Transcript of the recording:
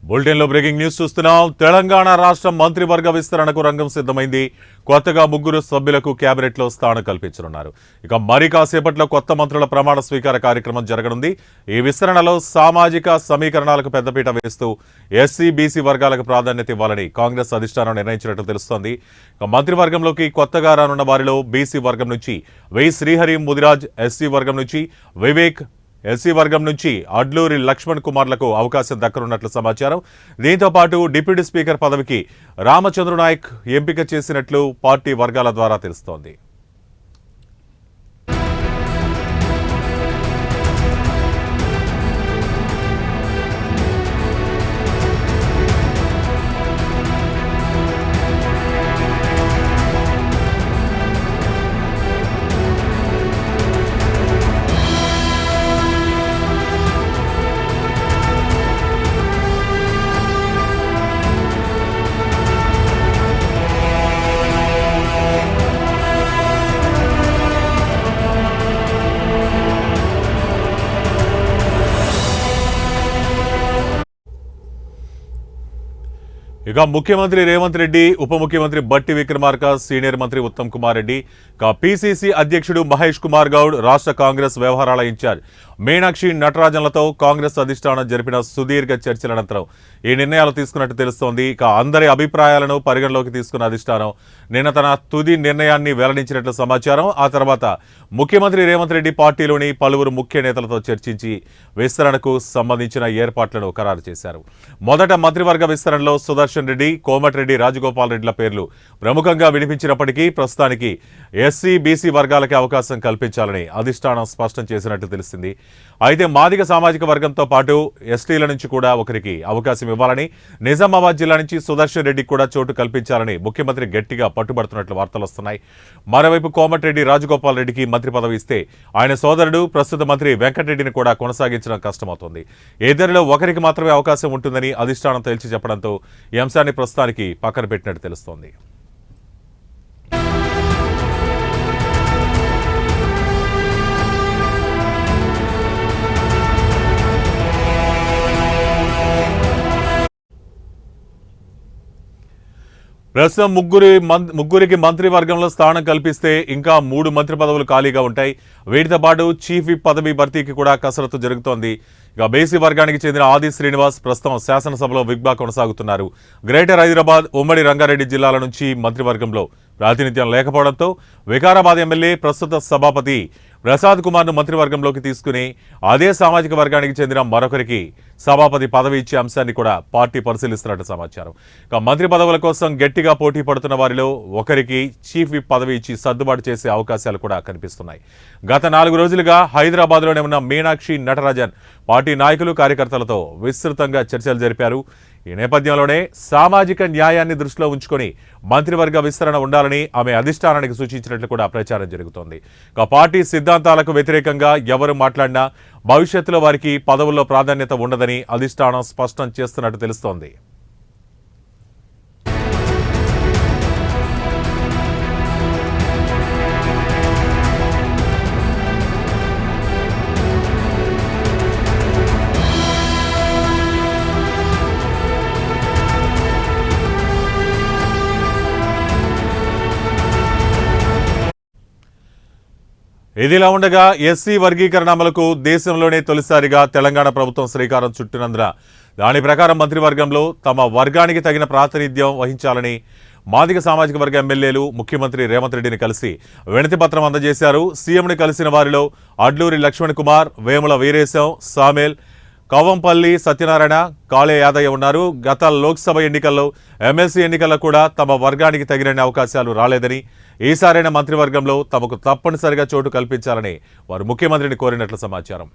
బులెటిన్లో breaking news చూస్తున్నాం. తెలంగాణ రాష్ట్ర మంత్రివర్గ విస్తరణకు రంగం సిద్ధమైంది. కొత్తగా 3 సభ్యులకు కేబినెట్లో స్థానం కల్పించనున్నారు. ఇక మరి కాసేపట్లో కొత్త మంత్రుల ప్రమాణ స్వీకార కార్యక్రమం జరగనుంది. ఈ విస్తరణలో సామాజిక సమీకరణాలకు పెద్దపీట వేస్తూ ఎస్సీ బీసీ వర్గాలకు ప్రాధాన్యత ఇవ్వాలని కాంగ్రెస్ అధిష్టానం నిర్ణయించినట్లు తెలుస్తోంది. ఇక మంత్రివర్గంలోకి కొత్తగా రానున్న వారిలో బీసీ వర్గం నుంచి వై శ్రీహరి ముదిరాజ్, ఎస్సీ వర్గం నుంచి వివేక్, ఎస్సీ వర్గం నుంచి అడ్లూరి లక్ష్మణ్ కుమార్లకు అవకాశం దక్కనున్నట్లు సమాచారం. దీంతో పాటు డిప్యూటీ స్పీకర్ పదవికి రామచంద్ర నాయక్ ఎంపిక చేసినట్లు పార్టీ వర్గాల ద్వారా తెలుస్తోంది. ఇక ముఖ్యమంత్రి రేవంత్ రెడ్డి, ఉప ముఖ్యమంత్రి బట్టి విక్రమార్క, సీనియర్ మంత్రి ఉత్తమ్ కుమార్ రెడ్డి, ఇక పీసీసీ అధ్యక్షుడు మహేష్ కుమార్ గౌడ్, రాష్ట్ర కాంగ్రెస్ వ్యవహారాల ఇన్ఛార్జ్ మీనాక్షి నటరాజన్లతో కాంగ్రెస్ అధిష్టానం జరిపిన సుదీర్ఘ చర్చల అనంతరం ఈ నిర్ణయాలు తీసుకున్నట్టు తెలుస్తోంది. ఇక అందరి అభిప్రాయాలను పరిగణలోకి తీసుకున్న అధిష్టానం నిన్న తన తుది నిర్ణయాన్ని వెల్లడించినట్లు సమాచారం. ఆ తర్వాత ముఖ్యమంత్రి రేవంత్ రెడ్డి పార్టీలోని పలువురు ముఖ్య నేతలతో చర్చించి విస్తరణకు సంబంధించిన ఏర్పాట్లను ఖరారు చేశారు. మొదట మంత్రివర్గ విస్తరణలో సుదర్శన్ రెడ్డి, కోమటిరెడ్డి రాజగోపాల్ రెడ్డిల పేర్లు ప్రముఖంగా వినిపించినప్పటికీ ప్రస్తుతానికి ఎస్సీ బీసీ వర్గాలకి అవకాశం కల్పించాలని అధిష్టానం స్పష్టం చేసినట్టు తెలిసింది. అయితే మాదిగ సామాజిక వర్గంతో పాటు ఎస్టీల నుంచి కూడా ఒకరికి అవకాశం ఇవ్వాలని, నిజామాబాద్ జిల్లా నుంచి సుదర్శన్ రెడ్డికి కూడా చోటు కల్పించాలని ముఖ్యమంత్రి గట్టిగా పట్టుబడుతున్నట్లు వార్తలు వస్తున్నాయి. మరోవైపు కోమటిరెడ్డి రాజగోపాల్ రెడ్డికి మంత్రి పదవి ఇస్తే ఆయన సోదరుడు ప్రస్తుత మంత్రి వెంకటరెడ్డిని కూడా కొనసాగించడం కష్టమవుతోంది. ఇద్దరిలో ఒకరికి మాత్రమే అవకాశం ఉంటుందని అధిష్టానం తేల్చి చెప్పడంతో ఈ అంశాన్ని ప్రస్తుతానికి పక్కన పెట్టినట్టు తెలుస్తోంది. ప్రస్తుతం ముగ్గురికి మంత్రివర్గంలో స్థానం కల్పిస్తే ఇంకా 3 మంత్రి పదవులు ఖాళీగా ఉంటాయి. వీటితో పాటు చీఫ్ విప్ పదవి భర్తీకి కూడా కసరత్తు జరుగుతోంది. ఇక బీసీ వర్గానికి చెందిన ఆది శ్రీనివాస్ ప్రస్తుతం శాసనసభలో విగ్గా కొనసాగుతున్నారు. గ్రేటర్ హైదరాబాద్, ఉమ్మడి రంగారెడ్డి జిల్లాల నుంచి మంత్రివర్గంలో ప్రాతినిధ్యం లేకపోవడంతో వికారాబాద్ ఎమ్మెల్యే ప్రస్తుత సభాపతి ప్రసాద్ కుమార్ను మంత్రివర్గంలోకి తీసుకుని అదే సామాజిక వర్గానికి చెందిన మరొకరికి సభాపతి పదవి ఇచ్చే అంశాన్ని కూడా పార్టీ పరిశీలిస్తున్నట్టు సమాచారం. ఇక మంత్రి పదవుల కోసం గట్టిగా పోటీ పడుతున్న వారిలో ఒకరికి చీఫ్ విప్ పదవి ఇచ్చి సర్దుబాటు చేసే అవకాశాలు కూడా కనిపిస్తున్నాయి. గత 4 రోజులుగా హైదరాబాద్లోనే ఉన్న మీనాక్షి నటరాజన్ పార్టీ నాయకులు, కార్యకర్తలతో విస్తృతంగా చర్చలు జరిపారు. ఈ నేపథ్యంలోనే సామాజిక న్యాయాన్ని దృష్టిలో ఉంచుకొని మంత్రివర్గ విస్తరణ ఉండాలని ఆమె అధిష్టానానికి సూచించినట్లు కూడా ప్రచారం జరుగుతోంది. ఇక పార్టీ సిద్ధాంతాలకు వ్యతిరేకంగా ఎవరు మాట్లాడినా భవిష్యత్తులో వారికి పదవుల్లో ప్రాధాన్యత ఉండదని అధిష్టానం స్పష్టం చేస్తున్నట్టు తెలుస్తోంది. ఇదిలా ఉండగా ఎస్సీ వర్గీకరణ అమలుకు దేశంలోనే తొలిసారిగా తెలంగాణ ప్రభుత్వం శ్రీకారం చుట్టినందున దాని ప్రకారం మంత్రివర్గంలో తమ వర్గానికి తగిన ప్రాతినిధ్యం వహించాలని మాదిగ సామాజిక వర్గ ఎమ్మెల్యేలు ముఖ్యమంత్రి రేవంత్ రెడ్డిని కలిసి వినతి పత్రం అందజేశారు. సీఎంని కలిసిన వారిలో అడ్లూరి లక్ష్మణ్ కుమార్, వేముల వీరేశం, సామేల్, కవంపల్లి సత్యనారాయణ, కాళే యాదయ్య ఉన్నారు. గత లోక్సభ ఎన్నికల్లో, ఎమ్మెల్సీ ఎన్నికల్లో కూడా తమ వర్గానికి తగిన అవకాశాలు రాలేదని, ఈసారైన మంత్రివర్గంలో తమకు తప్పనిసరిగా చోటు కల్పించాలని వారు ముఖ్యమంత్రిని కోరినట్లు సమాచారం.